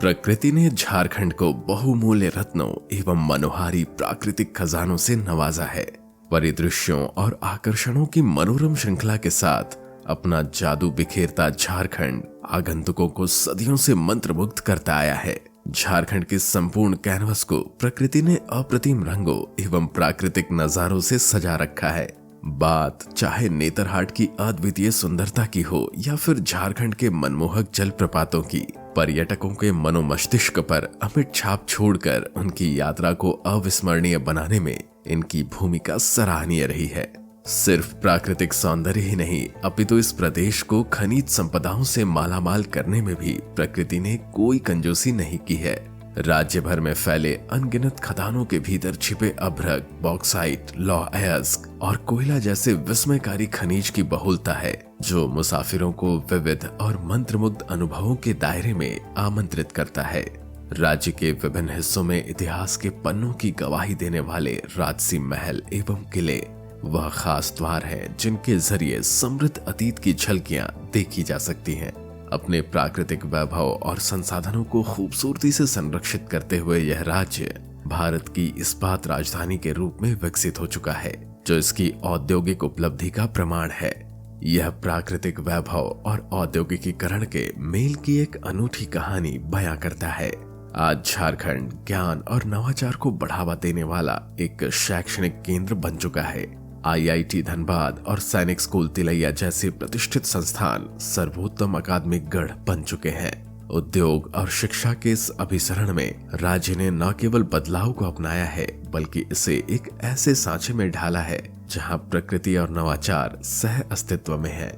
प्रकृति ने झारखंड को बहुमूल्य रत्नों एवं मनोहारी प्राकृतिक खजानों से नवाजा है। परिदृश्यों और आकर्षणों की मनोरम श्रृंखला के साथ अपना जादू बिखेरता झारखंड आगंतुकों को सदियों से मंत्रमुग्ध करता आया है। झारखंड के संपूर्ण कैनवस को प्रकृति ने अप्रतिम रंगों एवं प्राकृतिक नजारों से सजा रखा है। बात चाहे नेतरहाट की अद्वितीय सुंदरता की हो या फिर झारखंड के मनमोहक जलप्रपातों की, पर्यटकों के मनोमस्तिष्क पर अमिट छाप छोड़कर उनकी यात्रा को अविस्मरणीय बनाने में इनकी भूमिका सराहनीय रही है। सिर्फ प्राकृतिक सौंदर्य ही नहीं, अपितु इस प्रदेश को खनिज संपदाओं से मालामाल करने में भी प्रकृति ने कोई कंजूसी नहीं की है। राज्य भर में फैले अनगिनत खदानों के भीतर छिपे अभ्रक, बॉक्साइट, लौह अयस्क और कोयला जैसे विस्मयकारी खनिज की बहुलता है, जो मुसाफिरों को विविध और मंत्रमुग्ध अनुभवों के दायरे में आमंत्रित करता है। राज्य के विभिन्न हिस्सों में इतिहास के पन्नों की गवाही देने वाले राजसी महल एवं किले वह खास द्वार हैं जिनके जरिए समृद्ध अतीत की झलकियां देखी जा सकती हैं। अपने प्राकृतिक वैभव और संसाधनों को खूबसूरती से संरक्षित करते हुए यह राज्य भारत की इस्पात राजधानी के रूप में विकसित हो चुका है, जो इसकी औद्योगिक उपलब्धि का प्रमाण है। यह प्राकृतिक वैभव और औद्योगिकीकरण के मेल की एक अनूठी कहानी बयां करता है। आज झारखंड ज्ञान और नवाचार को बढ़ावा देने वाला एक शैक्षणिक केंद्र बन चुका है। IIT धनबाद और सैनिक स्कूल तिलैया जैसे प्रतिष्ठित संस्थान सर्वोत्तम अकादमिक गढ़ बन चुके हैं। उद्योग और शिक्षा के इस अभिसरण में राज्य ने न केवल बदलाव को अपनाया है, बल्कि इसे एक ऐसे सांचे में ढाला है जहां प्रकृति और नवाचार सह अस्तित्व में है।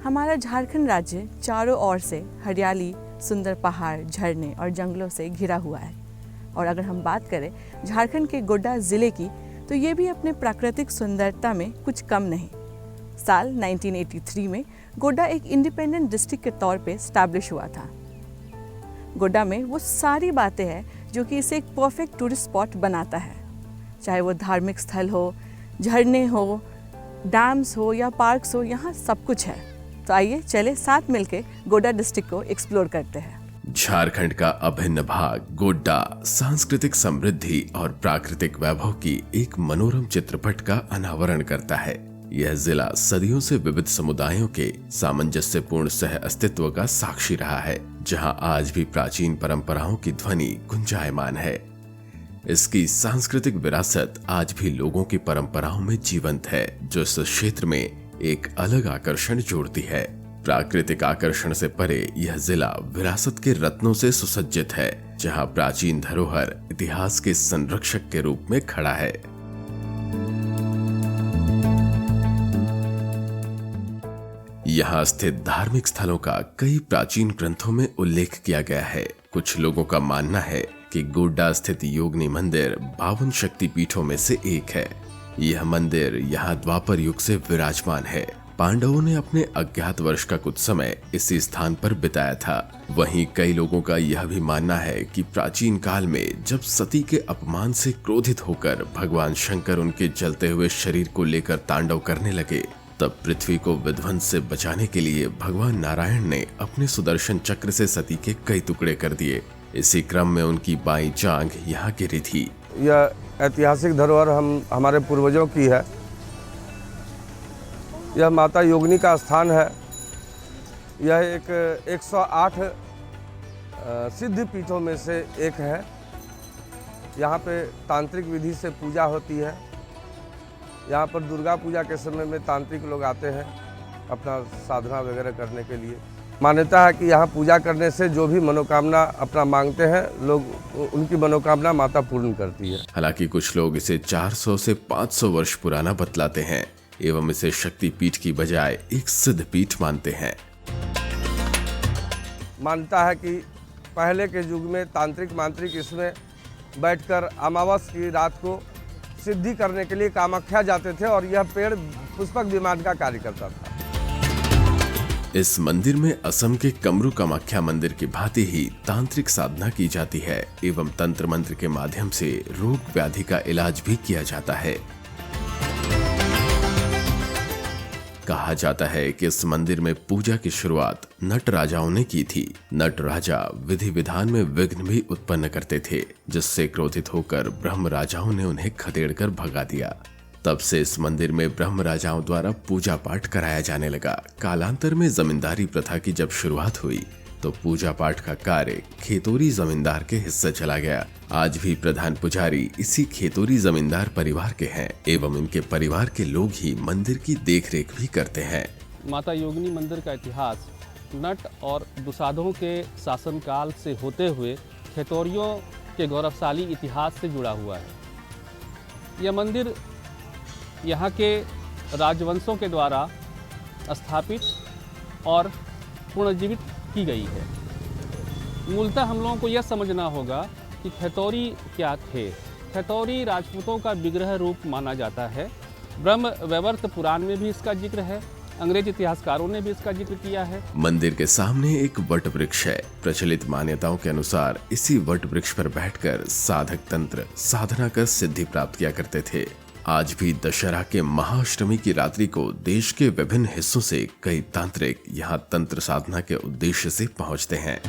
हमारा झारखंड राज्य चारों ओर से हरियाली, सुंदर पहाड़, झरने और जंगलों से घिरा हुआ है। और अगर हम बात करें झारखंड के गोड्डा जिले की, तो ये भी अपने प्राकृतिक सुंदरता में कुछ कम नहीं। साल 1983 में गोड्डा एक इंडिपेंडेंट डिस्ट्रिक्ट के तौर पे स्टैब्लिश हुआ था। गोड्डा में वो सारी बातें हैं जो कि इसे एक परफेक्ट टूरिस्ट स्पॉट बनाता है, चाहे वो धार्मिक स्थल हो, झरने हो, डैम्स हो या पार्क्स हो, यहाँ सब कुछ है। तो आइए चले साथ मिलके गोड्डा डिस्ट्रिक्ट को एक्सप्लोर करते हैं। झारखंड का अभिन्न भाग गोड्डा सांस्कृतिक समृद्धि और प्राकृतिक वैभव की एक मनोरम चित्रपट का अनावरण करता है। यह जिला सदियों से विविध समुदायों के सामंजस्यपूर्ण सह अस्तित्व का साक्षी रहा है, जहां आज भी प्राचीन परंपराओं की ध्वनि गुंजायमान है। इसकी सांस्कृतिक विरासत आज भी लोगों की परंपराओं में जीवंत है, जो इस क्षेत्र में एक अलग आकर्षण जोड़ती है। प्राकृतिक आकर्षण से परे यह जिला विरासत के रत्नों से सुसज्जित है, जहां प्राचीन धरोहर इतिहास के संरक्षक के रूप में खड़ा है। यहाँ स्थित धार्मिक स्थलों का कई प्राचीन ग्रंथों में उल्लेख किया गया है। कुछ लोगों का मानना है कि गोड्डा स्थित योगिनी मंदिर 52 शक्ति पीठों में से एक है। यह मंदिर यहाँ द्वापर युग से विराजमान है। पांडवों ने अपने अज्ञात वर्ष का कुछ समय इसी स्थान पर बिताया था। वहीं कई लोगों का यह भी मानना है कि प्राचीन काल में जब सती के अपमान से क्रोधित होकर भगवान शंकर उनके जलते हुए शरीर को लेकर तांडव करने लगे, तब पृथ्वी को विध्वंस से बचाने के लिए भगवान नारायण ने अपने सुदर्शन चक्र से सती के कई टुकड़े कर दिए। इसी क्रम में उनकी बाईं जांघ यहाँ गिरी थी। यह ऐतिहासिक धरोहर हमारे पूर्वजों की है। यह माता योगिनी का स्थान है। यह एक 108 सिद्ध पीठों में से एक है। यहाँ पे तांत्रिक विधि से पूजा होती है। यहाँ पर दुर्गा पूजा के समय में तांत्रिक लोग आते हैं अपना साधना वगैरह करने के लिए। मान्यता है कि यहाँ पूजा करने से जो भी मनोकामना अपना मांगते हैं लोग, उनकी मनोकामना माता पूर्ण करती है। हालांकि कुछ लोग इसे 400 से 500 वर्ष पुराना बतलाते हैं एवं इसे शक्ति पीठ की बजाय एक सिद्ध पीठ मानते हैं। मानता है कि पहले के युग में तांत्रिक मांत्रिक इसमें बैठकर अमावस की रात को सिद्धि करने के लिए कामाख्या जाते थे और यह पेड़ पुष्पक विमान का कार्य करता था। इस मंदिर में असम के कमरू कामाख्या मंदिर की भांति ही तांत्रिक साधना की जाती है एवं तंत्र मंत्र के माध्यम से रोग व्याधि का इलाज भी किया जाता है। कहा जाता है कि इस मंदिर में पूजा की शुरुआत नट राजाओं ने की थी। नट राजा विधि विधान में विघ्न भी उत्पन्न करते थे, जिससे क्रोधित होकर ब्रह्म राजाओं ने उन्हें खदेड़कर भगा दिया। तब से इस मंदिर में ब्रह्म राजाओं द्वारा पूजा पाठ कराया जाने लगा। कालांतर में जमींदारी प्रथा की जब शुरुआत हुई तो पूजा पाठ का कार्य खेतोरी जमींदार के हिस्से चला गया। आज भी प्रधान पुजारी इसी खेतोरी जमींदार परिवार के हैं एवं इनके परिवार के लोग ही मंदिर की देखरेख भी करते हैं। माता योगिनी मंदिर का इतिहास नट और दुसाधों के शासनकाल से होते हुए खेतोरियों के गौरवशाली इतिहास से जुड़ा हुआ है। यह मंदिर यहाँ के राजवंशों के द्वारा स्थापित और पुनर्जीवित की गई है। मूलतः हम लोगों को यह समझना होगा कि खेतौरी क्या थे। खेतौरी राजपूतों का विग्रह रूप माना जाता है। ब्रह्म वैवर्त पुराण में भी इसका जिक्र है, अंग्रेज इतिहासकारों ने भी इसका जिक्र किया है। मंदिर के सामने एक वट वृक्ष है। प्रचलित मान्यताओं के अनुसार इसी वट वृक्ष पर बैठकर साधक तंत्र साधना कर सिद्धि प्राप्त किया करते थे। आज भी दशहरा के महाअष्टमी की रात्रि को देश के विभिन्न हिस्सों से कई तांत्रिक यहाँ तंत्र साधना के उद्देश्य से पहुँचते हैं।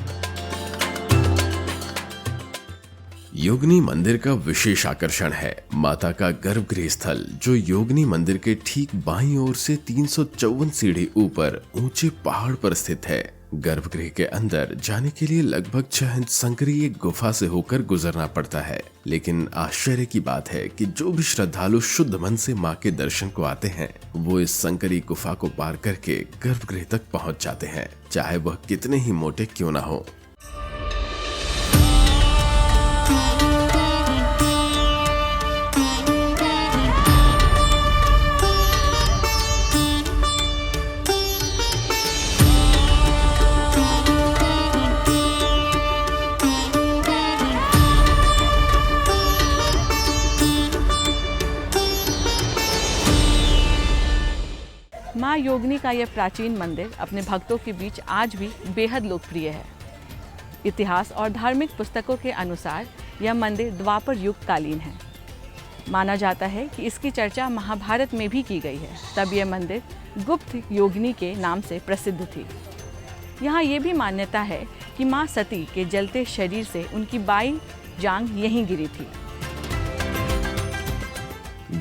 योगिनी मंदिर का विशेष आकर्षण है माता का गर्भगृह स्थल, जो योगिनी मंदिर के ठीक बाईं ओर से 354 सीढ़ी ऊपर ऊंचे पहाड़ पर स्थित है। गर्भगृह के अंदर जाने के लिए लगभग 6 इंच संकरी एक गुफा से होकर गुजरना पड़ता है। लेकिन आश्चर्य की बात है कि जो भी श्रद्धालु शुद्ध मन से मां के दर्शन को आते हैं, वो इस संकरी गुफा को पार करके गर्भगृह तक पहुंच जाते हैं, चाहे वह कितने ही मोटे क्यों ना हो। माँ योगिनी का यह प्राचीन मंदिर अपने भक्तों के बीच आज भी बेहद लोकप्रिय है। इतिहास और धार्मिक पुस्तकों के अनुसार यह मंदिर द्वापर युग कालीन है। माना जाता है कि इसकी चर्चा महाभारत में भी की गई है। तब यह मंदिर गुप्त योगिनी के नाम से प्रसिद्ध थी। यहाँ ये भी मान्यता है कि माँ सती के जलते शरीर से उनकी बाईं जांघ यहीं गिरी थी।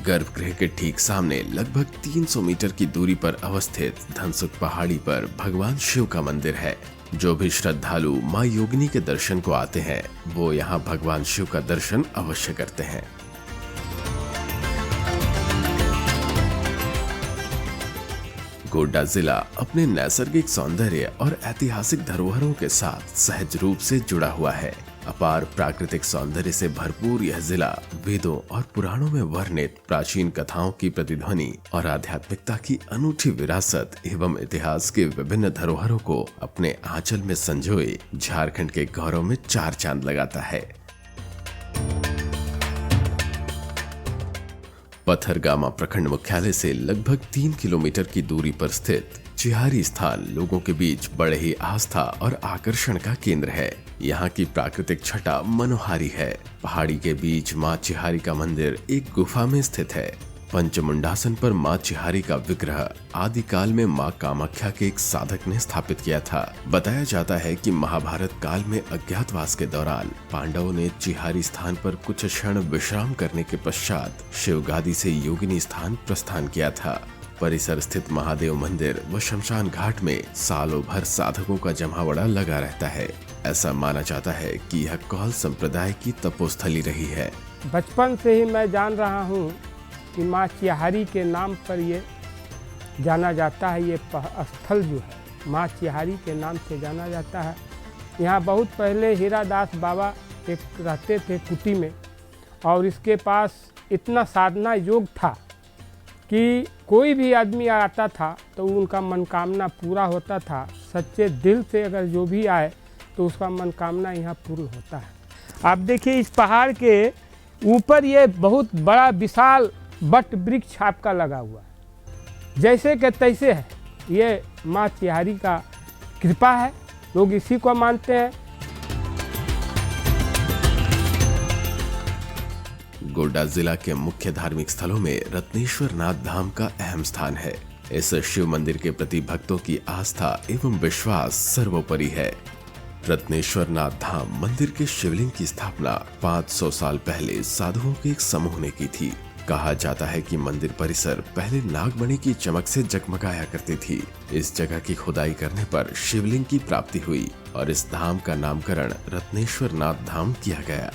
गर्भगृह के ठीक सामने लगभग 300 मीटर की दूरी पर अवस्थित धनसुख पहाड़ी पर भगवान शिव का मंदिर है। जो भी श्रद्धालु मां योगिनी के दर्शन को आते हैं, वो यहाँ भगवान शिव का दर्शन अवश्य करते हैं। गोड्डा जिला अपने नैसर्गिक सौंदर्य और ऐतिहासिक धरोहरों के साथ सहज रूप से जुड़ा हुआ है। अपार प्राकृतिक सौंदर्य से भरपूर यह जिला वेदों और पुराणों में वर्णित प्राचीन कथाओं की प्रतिध्वनि और आध्यात्मिकता की अनूठी विरासत एवं इतिहास के विभिन्न धरोहरों को अपने आंचल में संजोए झारखंड के गौरव में 4 चांद लगाता है। पथरगामा प्रखंड मुख्यालय से लगभग 3 किलोमीटर की दूरी पर स्थित चिहारी स्थान लोगों के बीच बड़े ही आस्था और आकर्षण का केंद्र है। यहाँ की प्राकृतिक छटा मनोहारी है। पहाड़ी के बीच माँ चिहारी का मंदिर एक गुफा में स्थित है। पंचमुंडासन पर माँ चिहारी का विग्रह आदिकाल में माँ कामाख्या के एक साधक ने स्थापित किया था। बताया जाता है कि महाभारत काल में अज्ञातवास के दौरान पांडवों ने चिहारी स्थान पर कुछ क्षण विश्राम करने के पश्चात शिवगादी से योगिनी स्थान प्रस्थान किया था। परिसर स्थित महादेव मंदिर व शमशान घाट में सालों भर साधकों का जमावड़ा लगा रहता है। ऐसा माना जाता है कि यह कौल संप्रदाय की तपोस्थली रही है। बचपन से ही मैं जान रहा हूँ कि माँ चिहारी के नाम पर ये जाना जाता है। ये स्थल जो है माँ चिहारी के नाम से जाना जाता है। यहाँ बहुत पहले हीरादास बाबा एक रहते थे कुटी में, और इसके पास इतना साधना योग था कि कोई भी आदमी आता था तो उनका मनोकामना पूरा होता था। सच्चे दिल से अगर जो भी आए तो उसका मनोकामना यहाँ पूर्ण होता है। आप देखिए इस पहाड़ के ऊपर ये बहुत बड़ा विशाल बट वृक्ष आपका लगा हुआ है, जैसे कि तैसे है। ये माँ चिहारी का कृपा है, लोग इसी को मानते हैं। गोड्डा जिला के मुख्य धार्मिक स्थलों में रत्नेश्वर नाथ धाम का अहम स्थान है। इस शिव मंदिर के प्रति भक्तों की आस्था एवं विश्वास सर्वोपरि है। रत्नेश्वर नाथ धाम मंदिर के शिवलिंग की स्थापना 500 साल पहले साधुओं के एक समूह ने की थी। कहा जाता है कि मंदिर परिसर पहले नागमणि की चमक से जगमगाया करती थी। इस जगह की खुदाई करने पर शिवलिंग की प्राप्ति हुई और इस धाम का नामकरण रत्नेश्वर नाथ धाम किया गया।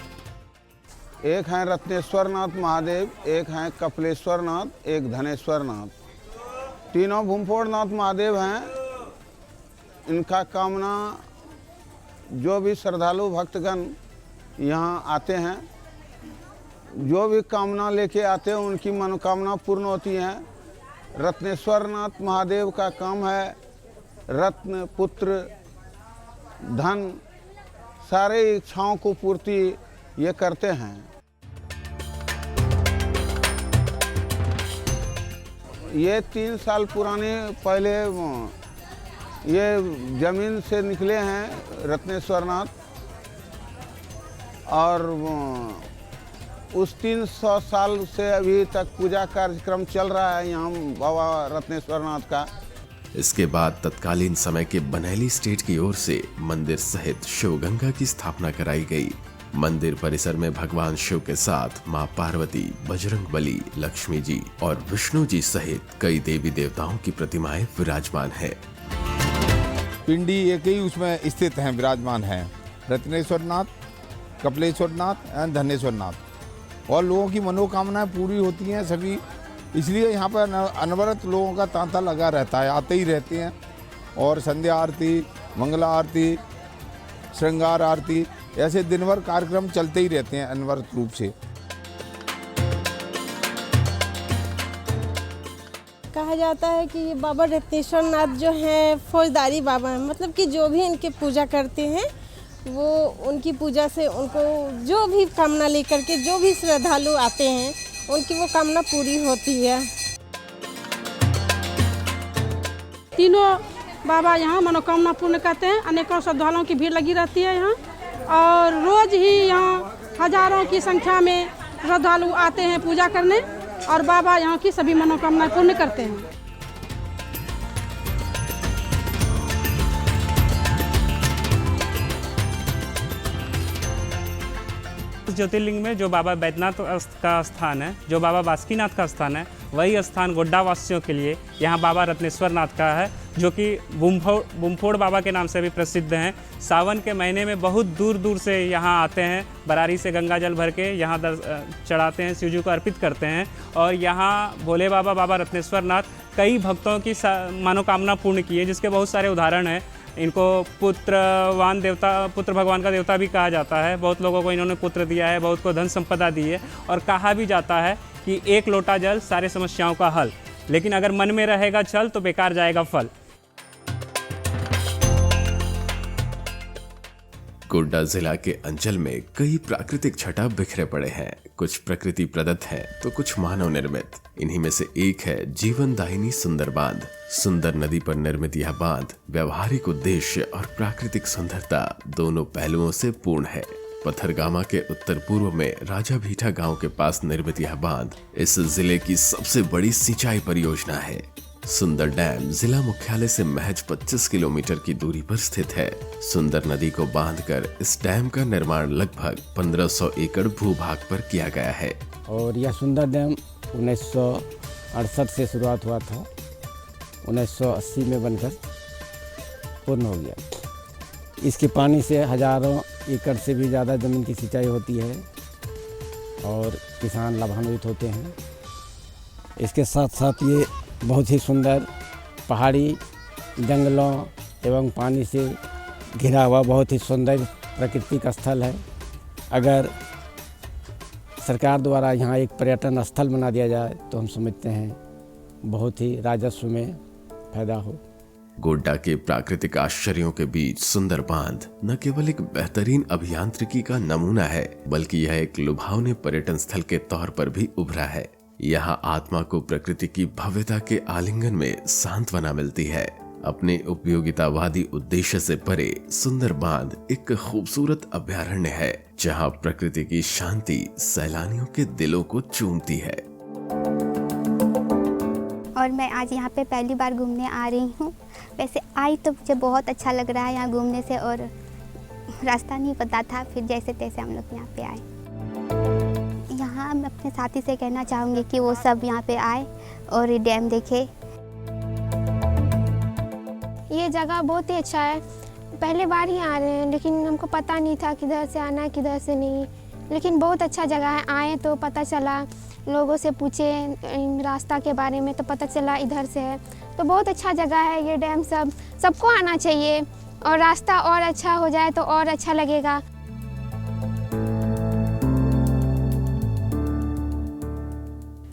एक हैं रत्नेश्वर नाथ महादेव, एक हैं कपिलेश्वर नाथ, एक धनेश्वर नाथ। तीनों भूमफोड़ नाथ महादेव हैं। इनका कामना जो भी श्रद्धालु भक्तगण यहाँ आते हैं, जो भी कामना लेके आते हैं उनकी मनोकामना पूर्ण होती है। रत्नेश्वर नाथ महादेव का काम है रत्न, पुत्र, धन, सारे इच्छाओं को पूर्ति ये करते हैं। ये 3 साल पुराने पहले ये जमीन से निकले हैं रत्नेश्वर नाथ, और उस 300 साल से अभी तक पूजा कार्यक्रम चल रहा है यहाँ बाबा रत्नेश्वर नाथ का। इसके बाद तत्कालीन समय के बनेली स्टेट की ओर से मंदिर सहित शिवगंगा की स्थापना कराई गई। मंदिर परिसर में भगवान शिव के साथ मां पार्वती, बजरंगबली, लक्ष्मी जी और विष्णु जी सहित कई देवी देवताओं की प्रतिमाएं विराजमान है। पिंडी एक ही उसमें स्थित हैं, विराजमान हैं, रत्नेश्वर नाथ, कपिलेश्वर नाथ एंड धनेश्वर नाथ। और लोगों की मनोकामनाएं पूरी होती हैं सभी, इसलिए यहाँ पर अनवरत लोगों का तांता लगा रहता है, आते ही रहते हैं। और संध्या आरती, मंगला आरती, श्रृंगार आरती, ऐसे दिन भर कार्यक्रम चलते ही रहते हैं अनवरत रूप से। कहा जाता है कि ये बाबा रत्नेश्वर नाथ जो हैं फौजदारी बाबा हैं, मतलब कि जो भी इनके पूजा करते हैं वो उनकी पूजा से उनको जो भी कामना लेकर के जो भी श्रद्धालु आते हैं उनकी वो कामना पूरी होती है। तीनों बाबा यहाँ मनोकामना पूर्ण करते हैं। अनेकों श्रद्धालुओं की भीड़ लगी रहती है यहाँ, और रोज ही यहाँ हजारों की संख्या में श्रद्धालु आते हैं पूजा करने, और बाबा यहाँ की सभी मनोकामनाएं पूर्ण करते हैं। ज्योतिर्लिंग में जो बाबा बैद्यनाथ का स्थान है, जो बाबा बासुकीनाथ का स्थान है, वही स्थान गोड्डा वासियों के लिए यहाँ बाबा रत्नेश्वर नाथ का है, जो कि बुमफोड़ बाबा के नाम से भी प्रसिद्ध हैं। सावन के महीने में बहुत दूर दूर से यहाँ आते हैं, बरारी से गंगा जल भर के यहाँ चढ़ाते हैं, शिव जी को अर्पित करते हैं। और यहाँ भोले बाबा, बाबा रत्नेश्वर नाथ कई भक्तों की मनोकामना पूर्ण की है, जिसके बहुत सारे उदाहरण हैं। इनको पुत्र भगवान का देवता भी कहा जाता है। बहुत लोगों को इन्होंने पुत्र दिया है, बहुत को धन संपदा दी है, और कहा भी जाता है कि एक लोटा जल सारे समस्याओं का हल, लेकिन अगर मन में रहेगा छल तो बेकार जाएगा फल। गोड्डा जिला के अंचल में कई प्राकृतिक छटा बिखरे पड़े हैं। कुछ प्रकृति प्रदत्त हैं तो कुछ मानव निर्मित। इन्हीं में से एक है जीवनदायिनी सुंदर बांध। सुंदर नदी पर निर्मित यह बांध व्यावहारिक उद्देश्य और प्राकृतिक सुंदरता दोनों पहलुओं से पूर्ण है। पथरगामा के उत्तर पूर्व में राजा भीठा गांव के पास निर्मित यह बांध इस जिले की सबसे बड़ी सिंचाई परियोजना है। सुंदर डैम जिला मुख्यालय से महज 25 किलोमीटर की दूरी पर स्थित है। सुंदर नदी को बांधकर इस डैम का निर्माण लगभग 1500 एकड़ भूभाग पर किया गया है। और यह सुंदर डैम 1968 से शुरुआत हुआ था, 1980 में बनकर पूर्ण हो गया। इसके पानी से हजारों एकड़ से भी ज़्यादा ज़मीन की सिंचाई होती है और किसान लाभान्वित होते हैं। इसके साथ साथ ये बहुत ही सुंदर पहाड़ी, जंगलों एवं पानी से घिरा हुआ बहुत ही सुंदर प्राकृतिक स्थल है। अगर सरकार द्वारा यहाँ एक पर्यटन स्थल बना दिया जाए तो हम समझते हैं बहुत ही राजस्व में फायदा हो। गोड्डा के प्राकृतिक आश्चर्यों के बीच सुंदर बांध न केवल एक बेहतरीन अभियांत्रिकी का नमूना है, बल्कि यह एक लुभावने पर्यटन स्थल के तौर पर भी उभरा है। यहाँ आत्मा को प्रकृति की भव्यता के आलिंगन में सांत्वना मिलती है। अपने उपयोगितावादी उद्देश्य से परे सुंदर बांध एक खूबसूरत अभयारण्य है, जहाँ प्रकृति की शांति सैलानियों के दिलों को चूमती है। और मैं आज यहाँ पे पहली बार घूमने आ रही हूँ। वैसे आई तो मुझे बहुत अच्छा लग रहा है यहाँ घूमने से, और रास्ता नहीं पता था, फिर जैसे तैसे हम लोग यहाँ पे आए। यहाँ मैं अपने साथी से कहना चाहूँगी कि वो सब यहाँ पे आए और ये डैम देखे। ये जगह बहुत ही अच्छा है, पहले बार ही आ रहे हैं, लेकिन हमको पता नहीं था किधर से आना है किधर से नहीं, लेकिन बहुत अच्छा जगह है। आए तो पता चला, लोगों से पूछे रास्ता के बारे में तो पता चला इधर से है, तो बहुत अच्छा जगह है ये डैम। सबको आना चाहिए, और रास्ता और अच्छा हो जाए तो और अच्छा लगेगा।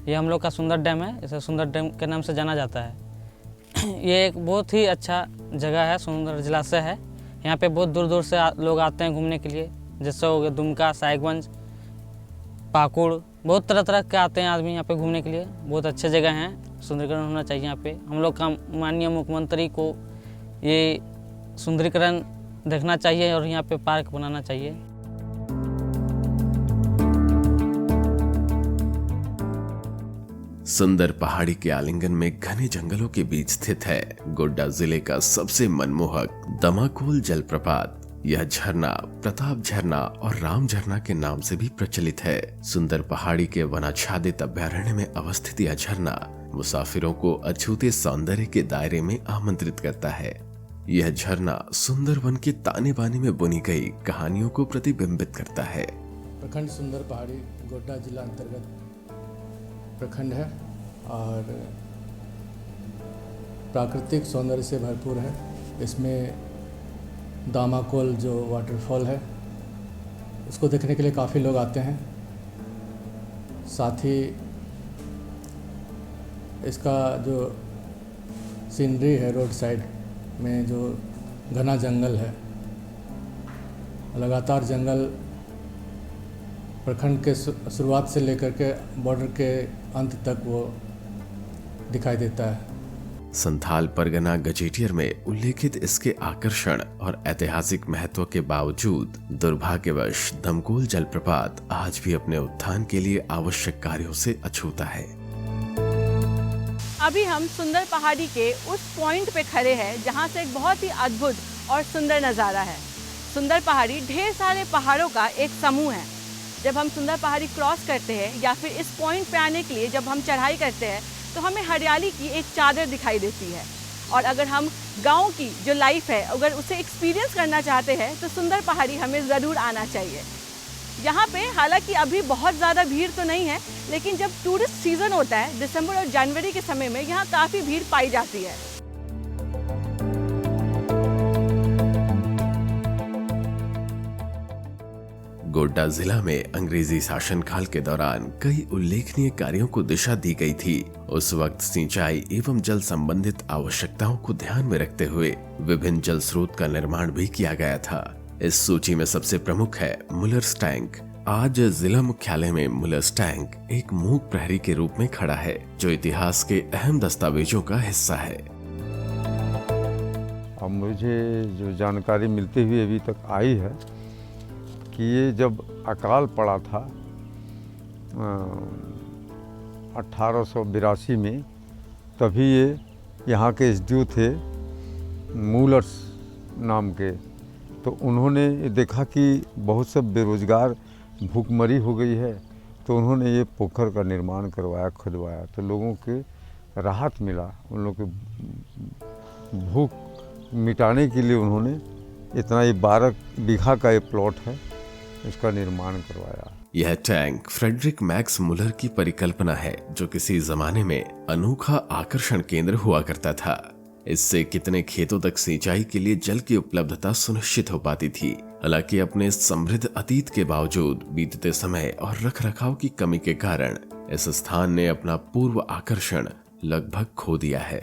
ये हम लोग का सुंदर डैम है, इसे सुंदर डैम के नाम से जाना जाता है। ये एक बहुत ही अच्छा जगह है, सुंदर जिला से है। यहाँ पे बहुत दूर दूर से लोग आते हैं घूमने के लिए, जैसे हो गया दुमका, साहिबगंज, पाकुड़, बहुत तरह तरह के आते हैं आदमी यहाँ पे घूमने के लिए। बहुत अच्छे जगह हैं, सुंदरीकरण होना चाहिए यहाँ पे। हम लोग का माननीय मुख्यमंत्री को ये सुंदरीकरण देखना चाहिए और यहाँ पे पार्क बनाना चाहिए। सुंदर पहाड़ी के आलिंगन में घने जंगलों के बीच स्थित है गोड्डा जिले का सबसे मनमोहक दमाकोल जलप्रपात। यह झरना प्रताप झरना और राम झरना के नाम से भी प्रचलित है। सुंदर पहाड़ी के वनाच्छादित अभ्यारण्य में अवस्थित यह झरना मुसाफिरों को अछूते सौंदर्य के दायरे में आमंत्रित करता है। यह झरना सुंदर वन के ताने बाने में बुनी गई कहानियों को प्रतिबिंबित करता है। प्रखंड सुंदर पहाड़ी गोड्डा जिला अंतर्गत प्रखंड है और प्राकृतिक सौंदर्य से भरपूर है। इसमें दामाकोल जो वाटरफॉल है उसको देखने के लिए काफ़ी लोग आते हैं। साथ ही इसका जो सीनरी है, रोड साइड में जो घना जंगल है, लगातार जंगल प्रखंड के शुरुआत से लेकर के बॉर्डर के अंत तक वो दिखाई देता है। संथाल परगना गजेटियर में उल्लेखित इसके आकर्षण और ऐतिहासिक महत्व के बावजूद दुर्भाग्यवश दमकोल जलप्रपात आज भी अपने उत्थान के लिए आवश्यक कार्यों से अछूता है। अभी हम सुंदर पहाड़ी के उस पॉइंट पे खड़े हैं जहाँ से एक बहुत ही अद्भुत और सुंदर नज़ारा है। सुंदर पहाड़ी ढेर सारे पहाड़ों का एक समूह है। जब हम सुंदर पहाड़ी क्रॉस करते हैं या फिर इस पॉइंट पे आने के लिए जब हम चढ़ाई करते हैं तो हमें हरियाली की एक चादर दिखाई देती है। और अगर हम गांव की जो लाइफ है अगर उसे एक्सपीरियंस करना चाहते हैं तो सुंदर पहाड़ी हमें ज़रूर आना चाहिए। यहाँ पे हालांकि अभी बहुत ज़्यादा भीड़ तो नहीं है, लेकिन जब टूरिस्ट सीज़न होता है दिसंबर और जनवरी के समय में यहाँ काफ़ी भीड़ पाई जाती है। गोड्डा जिला में अंग्रेजी शासनकाल के दौरान कई उल्लेखनीय कार्यों को दिशा दी गई थी। उस वक्त सिंचाई एवं जल संबंधित आवश्यकताओं को ध्यान में रखते हुए विभिन्न जल स्रोत का निर्माण भी किया गया था। इस सूची में सबसे प्रमुख है मुलर्स टैंक। आज जिला मुख्यालय में मुलर्स टैंक एक मूक प्रहरी के रूप में खड़ा है, जो इतिहास के अहम दस्तावेजों का हिस्सा है। अब मुझे जो जानकारी मिलती हुई अभी तक आई है कि ये जब अकाल पड़ा था 1882 में, तभी ये यहाँ के एसडीओ थे मूलर्स नाम के, तो उन्होंने देखा कि बहुत सब बेरोजगार भूखमरी हो गई है, तो उन्होंने ये पोखर का निर्माण करवाया, खुदवाया, तो लोगों के राहत मिला। उन लोगों के भूख मिटाने के लिए उन्होंने इतना, ये 12 बीघा का ये प्लॉट है, इसका निर्माण करवाया। यह टैंक फ्रेडरिक मैक्स मुलर की परिकल्पना है, जो किसी जमाने में अनोखा आकर्षण केंद्र हुआ करता था। इससे कितने खेतों तक सिंचाई के लिए जल की उपलब्धता सुनिश्चित हो पाती थी। हालांकि अपने समृद्ध अतीत के बावजूद बीतते समय और रखरखाव की कमी के कारण इस स्थान ने अपना पूर्व आकर्षण लगभग खो दिया है।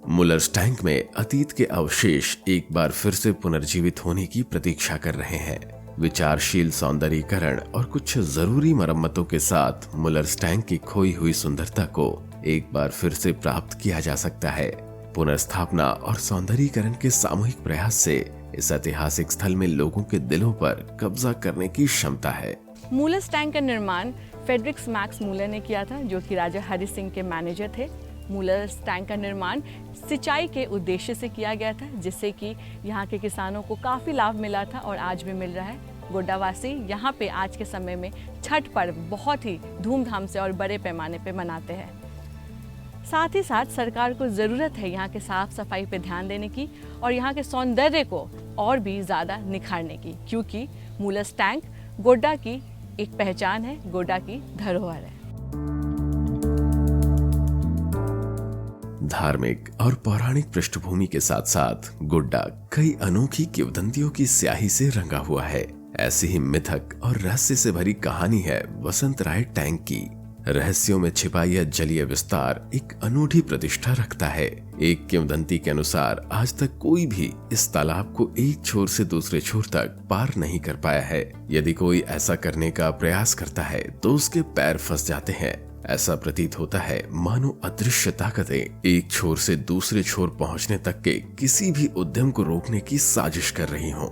मुलर्स टैंक में अतीत के अवशेष एक बार फिर से पुनर्जीवित होने की प्रतीक्षा कर रहे हैं। विचारशील सौंदर्यीकरण और कुछ जरूरी मरम्मतों के साथ मुलर्स टैंक की खोई हुई सुंदरता को एक बार फिर से प्राप्त किया जा सकता है। पुनर्स्थापना और सौंदर्यीकरण के सामूहिक प्रयास से इस ऐतिहासिक स्थल में लोगों के दिलों पर कब्जा करने की क्षमता है। मुलर्स टैंक का निर्माण फेडरिक्स मैक्स मूलर ने किया था, जो कि राजा हरि सिंह के मैनेजर थे। मूलर्स टैंक का निर्माण सिंचाई के उद्देश्य से किया गया था, जिससे कि यहाँ के किसानों को काफ़ी लाभ मिला था और आज भी मिल रहा है। गोड्डावासी यहाँ पे आज के समय में छठ पर्व बहुत ही धूमधाम से और बड़े पैमाने पे मनाते हैं। साथ ही साथ सरकार को ज़रूरत है यहाँ के साफ़ सफाई पे ध्यान देने की और यहाँ के सौंदर्य को और भी ज़्यादा निखारने की, क्योंकि मूलर्स टैंक गोड्डा की एक पहचान है, गोड्डा की धरोहर है। धार्मिक और पौराणिक पृष्ठभूमि के साथ साथ गोड्डा कई अनोखी किंवदंतियों की स्याही से रंगा हुआ है। ऐसी ही मिथक और रहस्य से भरी कहानी है वसंत राय टैंक की। रहस्यों में छिपा यह जलीय विस्तार एक अनूठी प्रतिष्ठा रखता है। एक किंवदंती के अनुसार आज तक कोई भी इस तालाब को एक छोर से दूसरे छोर तक पार नहीं कर पाया है। यदि कोई ऐसा करने का प्रयास करता है तो उसके पैर फंस जाते हैं। ऐसा प्रतीत होता है मानो अदृश्य ताकतें एक छोर से दूसरे छोर पहुंचने तक के किसी भी उद्यम को रोकने की साजिश कर रही हों।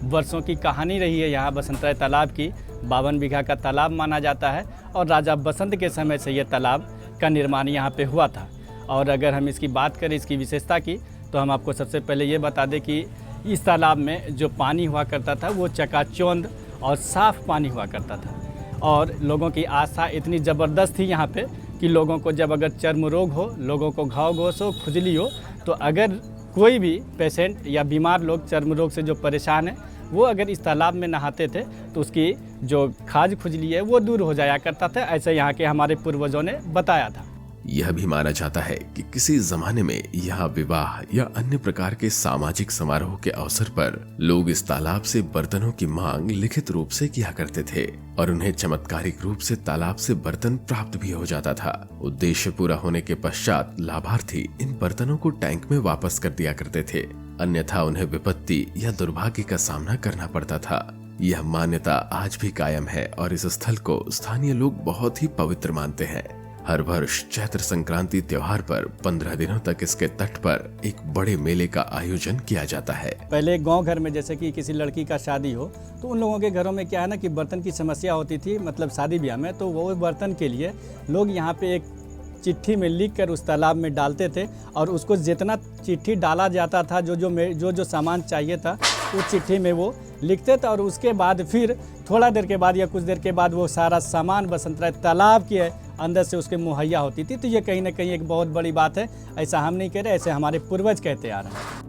वर्षों की कहानी रही है यहाँ बसंत राय तालाब की। 52 बीघा का तालाब माना जाता है और राजा बसंत के समय से यह तालाब का निर्माण यहाँ पे हुआ था। और अगर हम इसकी बात करें, इसकी विशेषता की, तो हम आपको सबसे पहले ये बता दें कि इस तालाब में जो पानी हुआ करता था वो चकाचौंध और साफ पानी हुआ करता था। और लोगों की आस्था इतनी ज़बरदस्त थी यहाँ पे कि लोगों को जब अगर चर्म रोग हो, लोगों को घाव घोष हो, खुजली हो, तो अगर कोई भी पेशेंट या बीमार लोग चर्म रोग से जो परेशान है वो अगर इस तालाब में नहाते थे तो उसकी जो खाज खुजली है वो दूर हो जाया करता था। ऐसे यहाँ के हमारे पूर्वजों ने बताया था। यह भी माना जाता है कि किसी जमाने में यहाँ विवाह या अन्य प्रकार के सामाजिक समारोह के अवसर पर लोग इस तालाब से बर्तनों की मांग लिखित रूप से किया करते थे और उन्हें चमत्कारिक रूप से तालाब से बर्तन प्राप्त भी हो जाता था। उद्देश्य पूरा होने के पश्चात लाभार्थी इन बर्तनों को टैंक में वापस कर दिया करते थे, अन्यथा उन्हें विपत्ति या दुर्भाग्य का सामना करना पड़ता था। यह मान्यता आज भी कायम है और इस स्थल को स्थानीय लोग बहुत ही पवित्र मानते हैं। हर वर्ष चैत्र संक्रांति त्योहार पर 15 दिनों तक इसके तट पर एक बड़े मेले का आयोजन किया जाता है। पहले गांव घर में जैसे कि किसी लड़की का शादी हो तो उन लोगों के घरों में क्या है ना कि बर्तन की समस्या होती थी, मतलब शादी ब्याह में, तो वो बर्तन के लिए लोग यहाँ पे एक चिट्ठी में लिखकर उस तालाब में डालते थे और उसको जितना चिट्ठी डाला जाता था, जो सामान चाहिए था उस चिट्ठी में वो लिखते थे और उसके बाद फिर थोड़ा देर के बाद या कुछ देर के बाद वो सारा सामान बसंत राय तालाब के अंदर से उसके मुहैया होती थी। तो ये कहीं ना कहीं एक बहुत बड़ी बात है। ऐसा हम नहीं कह रहे, ऐसे हमारे पूर्वज कहते आ रहे हैं।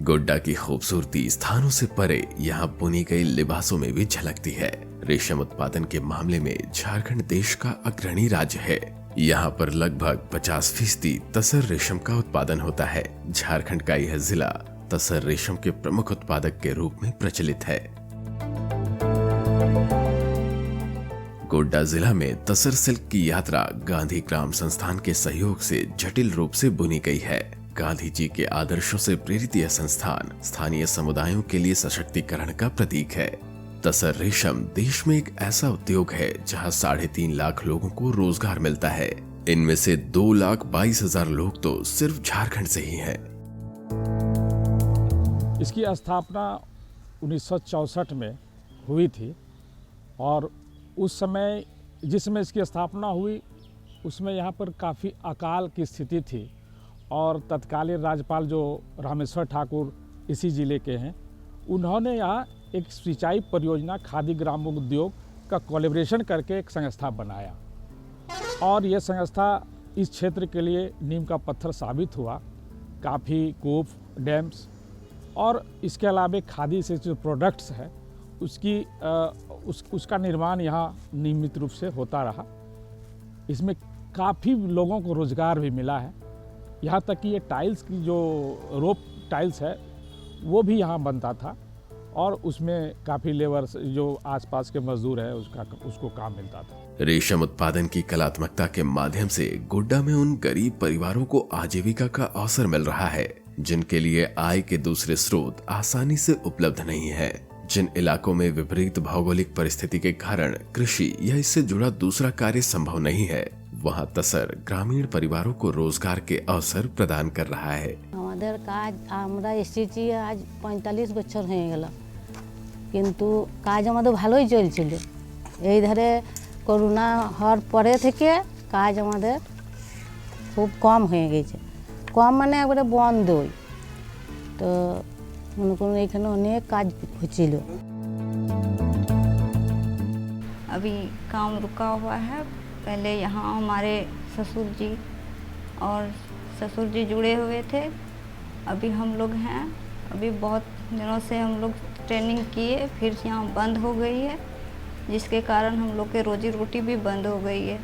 गोड्डा की खूबसूरती स्थानों से परे यहाँ बुनी गई लिबासों में भी झलकती है। रेशम उत्पादन के मामले में झारखंड देश का अग्रणी राज्य है। यहाँ पर लगभग 50% तसर रेशम का उत्पादन होता है। झारखंड का यह जिला तसर रेशम के प्रमुख उत्पादक के रूप में प्रचलित है। गोड्डा जिला में तसर सिल्क की यात्रा गांधी ग्राम संस्थान के सहयोग से जटिल रूप से बुनी गई है। गांधी जी के आदर्शों से प्रेरित यह संस्थान स्थानीय समुदायों के लिए सशक्तिकरण का प्रतीक है। तसर रेशम देश में एक ऐसा उद्योग है जहां 3.5 लाख लोगों को रोजगार मिलता है। इनमें से 2,22,000 लोग तो सिर्फ झारखंड से ही हैं। इसकी स्थापना 1964 में हुई थी और उस समय जिसमें इसकी स्थापना हुई उसमें यहाँ पर काफ़ी अकाल की स्थिति थी और तत्कालीन राज्यपाल जो रामेश्वर ठाकुर इसी ज़िले के हैं, उन्होंने यहाँ एक सिंचाई परियोजना खादी ग्राम उद्योग का कोलैबोरेशन करके एक संस्था बनाया और यह संस्था इस क्षेत्र के लिए नीम का पत्थर साबित हुआ। काफ़ी कूप, डैम्स और इसके अलावा खादी से जो प्रोडक्ट्स है उसका निर्माण यहाँ नियमित रूप से होता रहा। इसमें काफ़ी लोगों को रोज़गार भी मिला है। यहाँ तक कि ये टाइल्स की जो रोप टाइल्स है वो भी यहाँ बनता था और उसमें काफ़ी लेबर जो आसपास के मजदूर हैं उसको काम मिलता था। रेशम उत्पादन की कलात्मकता के माध्यम से गोड्डा में उन गरीब परिवारों को आजीविका का अवसर मिल रहा है जिनके लिए आय के दूसरे स्रोत आसानी से उपलब्ध नहीं है। जिन इलाकों में विपरीत भौगोलिक परिस्थिति के कारण कृषि या इससे जुड़ा दूसरा कार्य संभव नहीं है, वहाँ तसर ग्रामीण परिवारों को रोजगार के अवसर प्रदान कर रहा है। हमारे काज हमरा एसएचजी आज 45 बच्चर হয়ে গেল কিন্তু কাজ আমাদের ভালোই চলছিল। এই ধারে করোনা হওয়ার পরে থেকে কাজ আমাদের খুব কম হয়ে গেছে। কম মানে একবারে বন্ধই। তো মনে করুন এখানে অনেক কাজ হচ্ছিল। अभी काम रुका हुआ है। पहले यहाँ हमारे ससुर जी और ससुर जी जुड़े हुए थे। अभी हम लोग हैं। अभी बहुत दिनों से हम लोग ट्रेनिंग किए, फिर यहाँ बंद हो गई है, जिसके कारण हम लोग के रोजी रोटी भी बंद हो गई है।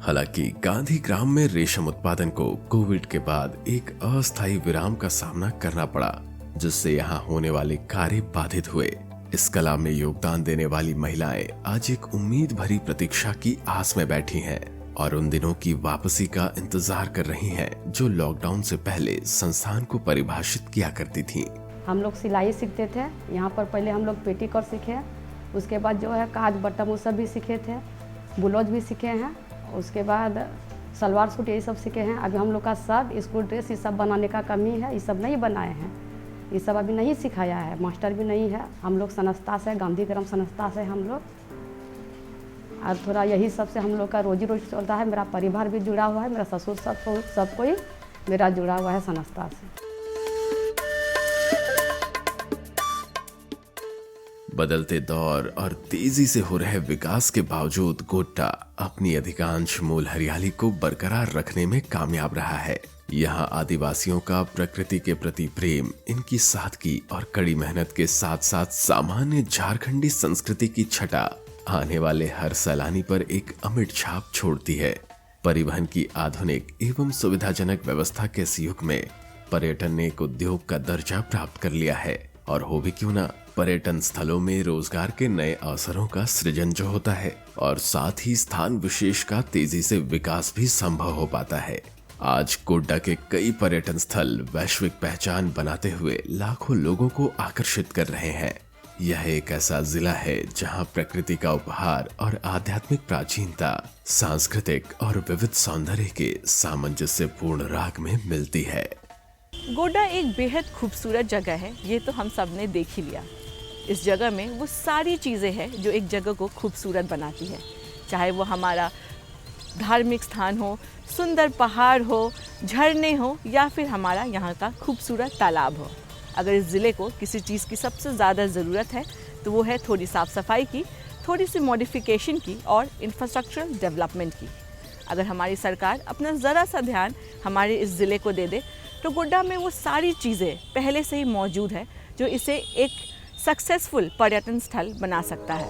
हालांकि गांधी ग्राम में रेशम उत्पादन को कोविड के बाद एक अस्थायी विराम का सामना करना पड़ा, जिससे यहाँ होने वाले कार्य बाधित हुए। इस कला में योगदान देने वाली महिलाएं आज एक उम्मीद भरी प्रतीक्षा की आस में बैठी हैं और उन दिनों की वापसी का इंतजार कर रही हैं जो लॉकडाउन से पहले संस्थान को परिभाषित किया करती थीं। हम लोग सिलाई सीखते थे यहाँ पर। पहले हम लोग पेटीकोट सीखे, उसके बाद जो है काज बटन वो सब भी सीखे थे, ब्लाउज भी सीखे हैं, उसके बाद सलवार सूट यही सब सीखे हैं। अभी हम लोग का सब स्कूल ड्रेस ये सब बनाने का कमी है, ये सब नहीं बनाए हैं, ये सब अभी नहीं सिखाया है, मास्टर भी नहीं है। हम लोग संस्था से, गांधी ग्राम संस्था से हम लोग, और थोड़ा यही सब से हम लोग का रोजी रोटी चलता है। मेरा परिवार भी जुड़ा हुआ है, मेरा ससुर सब कोई मेरा जुड़ा हुआ है संस्था से। बदलते दौर और तेजी से हो रहे विकास के बावजूद गोड्डा अपनी अधिकांश मूल हरियाली को बरकरार रखने में कामयाब रहा है। यहाँ आदिवासियों का प्रकृति के प्रति प्रेम, इनकी सादगी और कड़ी मेहनत के साथ साथ सामान्य झारखंडी संस्कृति की छटा आने वाले हर सैलानी पर एक अमिट छाप छोड़ती है। परिवहन की आधुनिक एवं सुविधाजनक व्यवस्था के इस युग में पर्यटन ने एक उद्योग का दर्जा प्राप्त कर लिया है, और हो भी क्यों ना, पर्यटन स्थलों में रोजगार के नए अवसरों का सृजन जो होता है और साथ ही स्थान विशेष का तेजी से विकास भी संभव हो पाता है। आज गोड्डा के कई पर्यटन स्थल वैश्विक पहचान बनाते हुए लाखों लोगों को आकर्षित कर रहे हैं। यह एक ऐसा जिला है जहां प्रकृति का उपहार और आध्यात्मिक प्राचीनता सांस्कृतिक और विविध सौंदर्य के सामंजस्यपूर्ण राग में मिलती है। गोड्डा एक बेहद खूबसूरत जगह है, ये तो हम सब ने देख ही लिया। इस जगह में वो सारी चीज़ें हैं जो एक जगह को खूबसूरत बनाती है, चाहे वो हमारा धार्मिक स्थान हो, सुंदर पहाड़ हो, झरने हो, या फिर हमारा यहाँ का खूबसूरत तालाब हो। अगर इस ज़िले को किसी चीज़ की सबसे ज़्यादा ज़रूरत है तो वो है थोड़ी साफ़ सफाई की, थोड़ी सी मॉडिफिकेशन की और इंफ्रास्ट्रक्चरल डेवलपमेंट की। अगर हमारी सरकार अपना ज़रा सा ध्यान हमारे इस ज़िले को दे दे तो गोड्डा में वो सारी चीज़ें पहले से ही मौजूद है जो इसे एक सक्सेसफुल पर्यटन स्थल बना सकता है।